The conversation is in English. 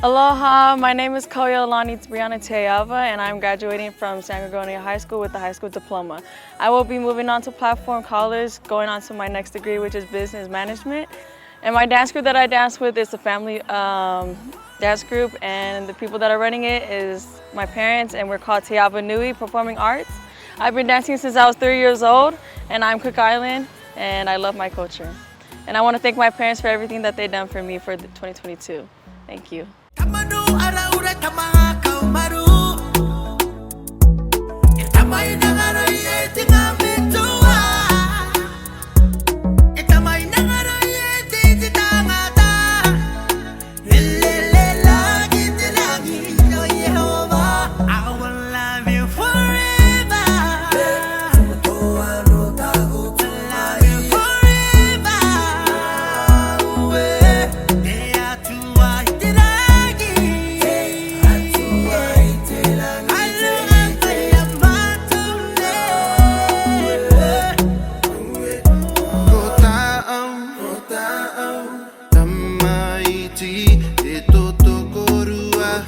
Aloha, my name is Kaui'o'lani Teava and I'm graduating from San Gregorio High School with a high school diploma. I will be moving on to Platform College, going on to my next degree, which is business management. And my dance group that I dance with is a family dance group, and the people that are running it is my parents, and we're called Teava Nui Performing Arts. I've been dancing since I was 3 years old, and I'm Cook Island, and I love my culture. And I want to thank my parents for everything that they've done for me for 2022. Thank you. Te toto korua,